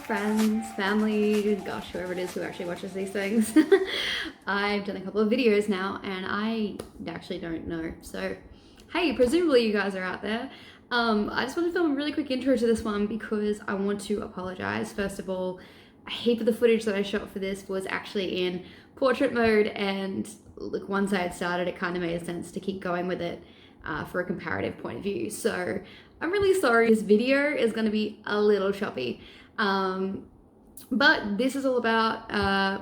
friends, family, gosh, whoever it is who actually watches these things. I've done a couple of videos now and I actually don't know. So, hey, presumably you guys are out there. I just want to film a really quick intro to this one because I want to apologize. First of all, a heap of the footage that I shot for this was actually in portrait mode, and look, once I had started, it kind of made sense to keep going with it for a comparative point of view. So I'm really sorry. This video is going to be a little choppy. But this is all about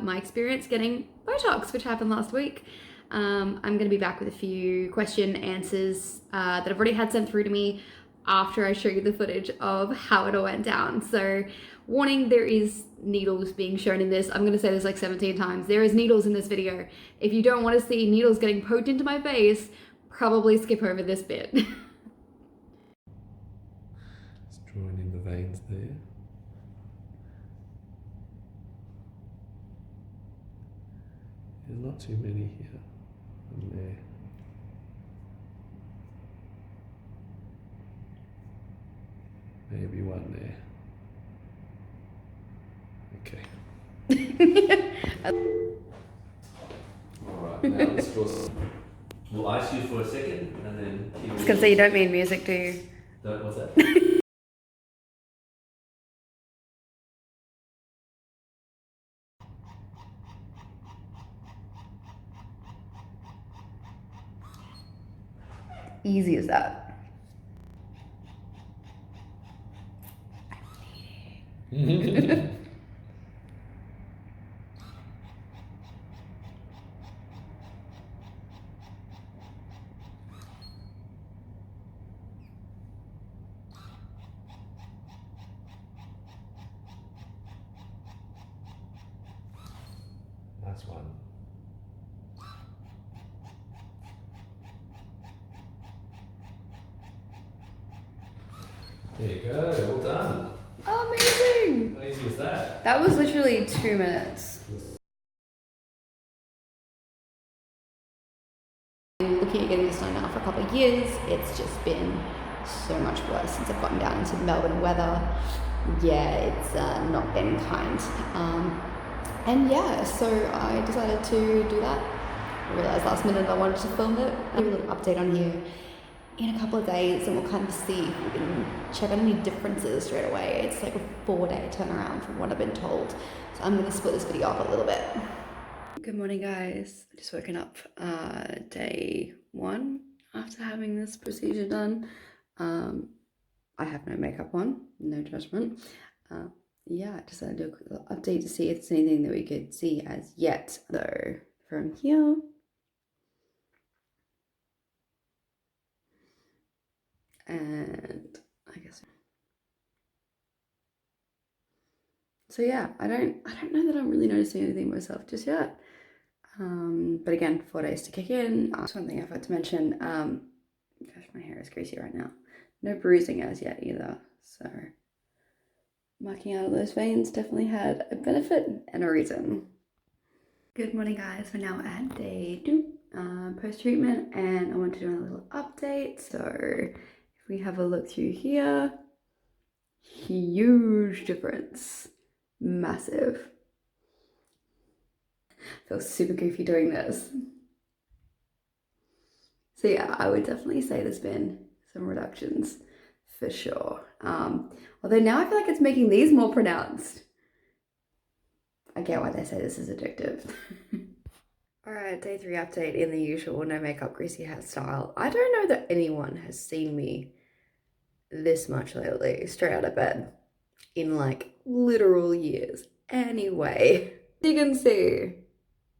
my experience getting BOTOX, which happened last week. I'm going to be back with a few question answers that I've already had sent through to me after I show you the footage of how it all went down. So warning, there is needles being shown in this. I'm going to say this like 17 times. There is needles in this video. If you don't want to see needles getting poked into my face, probably skip over this bit. Just drawing in the veins there. There's not too many here and there. Maybe one there. Okay. Alright, now let's draw some. We'll ice you for a second and then keep it. I was going to say, you don't mean music, do you? What's that? Easy as that. Last one. There you go, all done. Amazing! How easy was that? That was literally 2 minutes. Looking at getting this done now for a couple of years, it's just been so much worse since I've gotten down into the Melbourne weather. Yeah, it's not been kind. And yeah, so I decided to do that. I realised last minute I wanted to film it. I'll do a little update on here in a couple of days and we'll kind of see if we can check out any differences straight away. It's like a 4-day turnaround from what I've been told. So I'm going to split this video up a little bit. Good morning, guys. Just woken up day 1 after having this procedure done. I have no makeup on, no judgment. Yeah, I decided to do a quick little update to see if there's anything that we could see as yet. So from here, and I guess so. Yeah, I don't know that I'm really noticing anything myself just yet. But again, 4 days to kick in. Just one thing I forgot to mention. Gosh, my hair is greasy right now. No bruising as yet either. So marking out of those veins definitely had a benefit and a reason. Good morning, guys. We're now at day 2 post-treatment, and I want to do a little update. So if we have a look through here, huge difference, massive. Feels super goofy doing this. So yeah, I would definitely say there's been some reductions for sure. Although now I feel like it's making these more pronounced. I get why they say this is addictive. Alright, day 3 update in the usual no makeup greasy hairstyle. I don't know that anyone has seen me this much lately, straight out of bed, in like literal years. Anyway, you can see,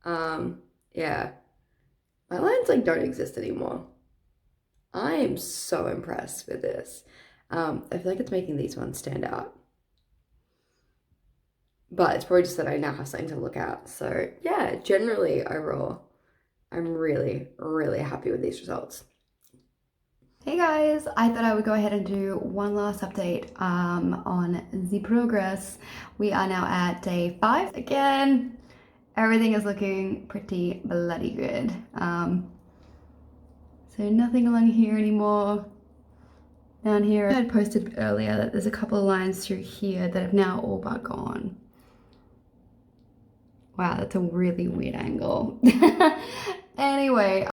yeah, my lines like don't exist anymore. I am so impressed with this. I feel like it's making these ones stand out. But it's probably just that I now have something to look at. So yeah, generally overall, I'm really, really happy with these results. Hey guys, I thought I would go ahead and do one last update on the progress. We are now at day 5. Again, everything is looking pretty bloody good. So nothing along here anymore. down here. I had posted earlier that there's a couple of lines through here that have now all but gone. Wow, that's a really weird angle. Anyway.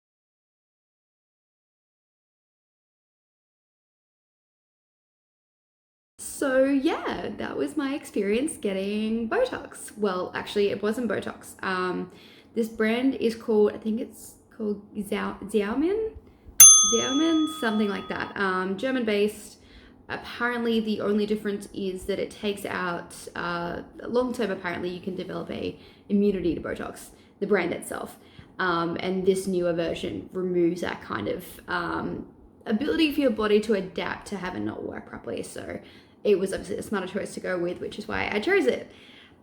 So yeah, that was my experience getting Botox. Well, actually it wasn't Botox. This brand is called, I think it's called Xiaomin, something like that. German based. Apparently the only difference is that it takes out, long term apparently you can develop a immunity to Botox, the brand itself. And this newer version removes that kind of ability for your body to adapt to have it not work properly. So it was obviously a smarter choice to go with, which is why I chose it.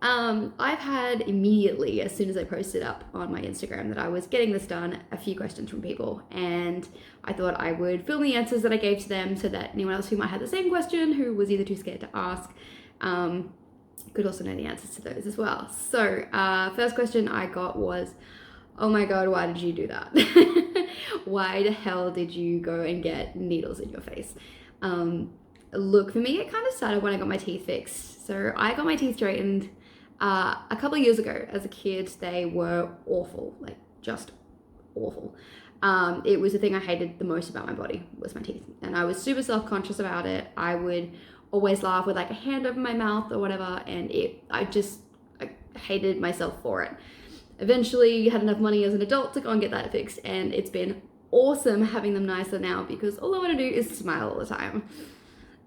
I've had immediately, as soon as I posted up on my Instagram that I was getting this done, a few questions from people, and I thought I would film the answers that I gave to them so that anyone else who might have the same question, who was either too scared to ask, could also know the answers to those as well. So first question I got was, oh my god, why did you do that? Why the hell did you go and get needles in your face? Look, for me, it kind of started when I got my teeth fixed. So I got my teeth straightened a couple of years ago. As a kid, they were awful, like just awful. It was the thing I hated the most about my body was my teeth. And I was super self-conscious about it. I would always laugh with like a hand over my mouth or whatever. And I hated myself for it. Eventually had enough money as an adult to go and get that fixed. And it's been awesome having them nicer now because all I want to do is smile all the time.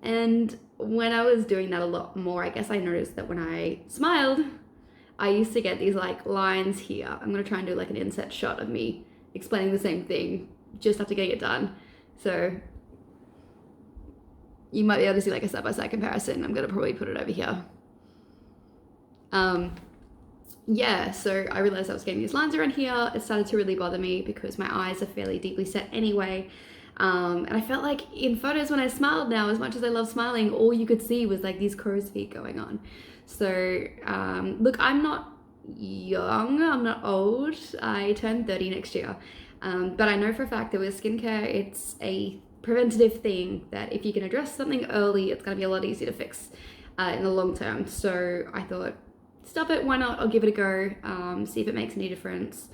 And when I was doing that a lot more, I guess I noticed that when I smiled, I used to get these like lines here. I'm going to try and do like an inset shot of me explaining the same thing just after getting it done. So you might be able to see like a side-by-side comparison. I'm going to probably put it over here. Yeah, so I realized I was getting these lines around here. It started to really bother me because my eyes are fairly deeply set anyway. And I felt like in photos when I smiled now, as much as I love smiling, all you could see was like these crow's feet going on. So look, I'm not young, I'm not old. I turn 30 next year. But I know for a fact that with skincare, it's a preventative thing that if you can address something early, it's going to be a lot easier to fix in the long term. So I thought, stop it, why not? I'll give it a go, see if it makes any difference.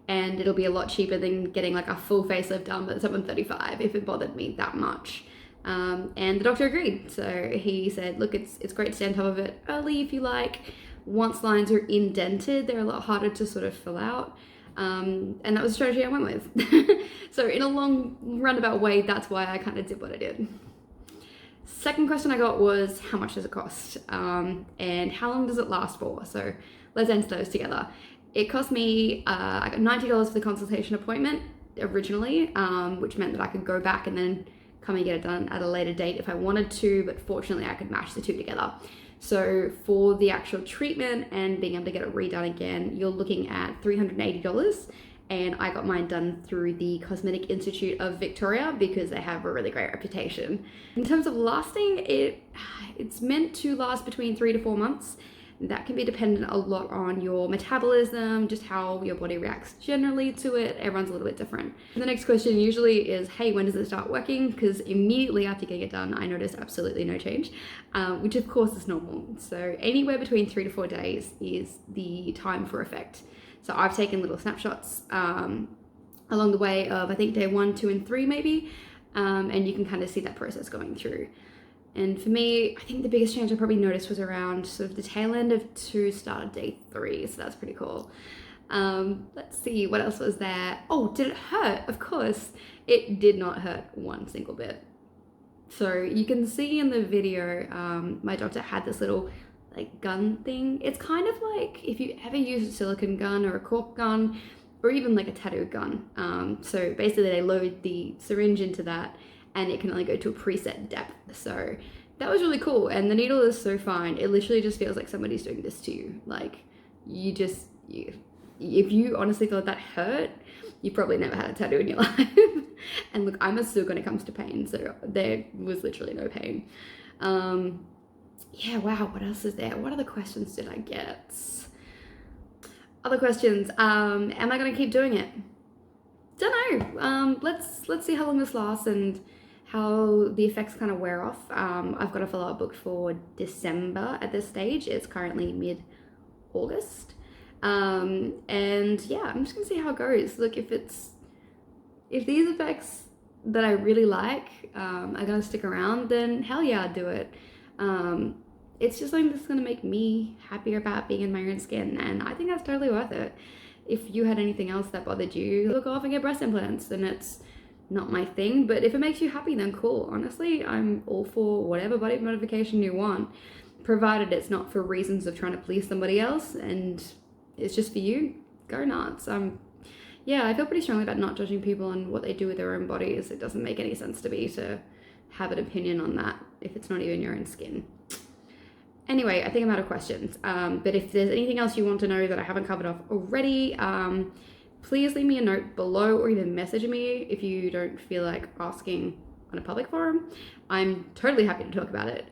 And it'll be a lot cheaper than getting like a full facelift done by the time I'm 35 if it bothered me that much. And the doctor agreed. So he said, look, it's great to stay on top of it early if you like. Once lines are indented, they're a lot harder to sort of fill out. And that was the strategy I went with. So in a long roundabout way, that's why I kind of did what I did. Second question I got was, how much does it cost? And how long does it last for? So let's answer those together. It cost me, I got $90 for the consultation appointment originally, which meant that I could go back and then come and get it done at a later date if I wanted to, but fortunately I could mash the two together. So for the actual treatment and being able to get it redone again, you're looking at $380. And I got mine done through the Cosmetic Institute of Victoria because they have a really great reputation. In terms of lasting, it's meant to last between 3 to 4 months. That can be dependent a lot on your metabolism, just how your body reacts generally to it. Everyone's a little bit different. The next question usually is, hey, when does it start working? Because immediately after getting it done, I noticed absolutely no change, which of course is normal. So anywhere between 3 to 4 days is the time for effect. So I've taken little snapshots along the way of, I think, day 1, 2, and 3 maybe, and you can kind of see that process going through. And for me, I think the biggest change I probably noticed was around sort of the tail end of 2, start of day 3, so that's pretty cool. Let's see, what else was there? Oh, did it hurt? Of course, it did not hurt one single bit. So you can see in the video, my doctor had this little like gun thing. It's kind of like if you ever use a silicone gun or a cork gun, or even like a tattoo gun. So basically they load the syringe into that, and it can only go to a preset depth. So that was really cool. And the needle is so fine. It literally just feels like somebody's doing this to you. Like if you honestly thought that hurt, you probably never had a tattoo in your life. And look, I'm a sook when it comes to pain. So there was literally no pain. Yeah, wow, what else is there? What other questions did I get? Other questions, am I gonna keep doing it? Don't know. Let's see how long this lasts and how the effects kind of wear off. I've got a follow-up booked for December at this stage. It's currently mid-August. And yeah, I'm just gonna see how it goes. Look, if these effects that I really like are gonna stick around, then hell yeah, I'd do it. It's just something that's gonna make me happier about being in my own skin, and I think that's totally worth it. If you had anything else that bothered you, look off and get breast implants, then it's not my thing. But if it makes you happy, then cool. Honestly, I'm all for whatever body modification you want, provided it's not for reasons of trying to please somebody else and it's just for you. Go nuts. Yeah, I feel pretty strongly about not judging people on what they do with their own bodies. It doesn't make any sense to me to have an opinion on that if it's not even your own skin. Anyway, I think I'm out of questions. But if there's anything else you want to know that I haven't covered off already, please leave me a note below or even message me if you don't feel like asking on a public forum. I'm totally happy to talk about it.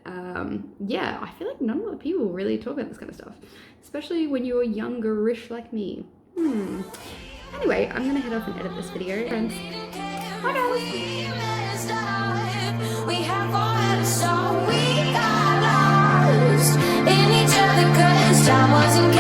Yeah, I feel like not a lot of people really talk about this kind of stuff, especially when you're youngerish like me. Anyway, I'm gonna head off and edit this video. Friends, bye guys! We have all so we got lost in each other 'cause time wasn't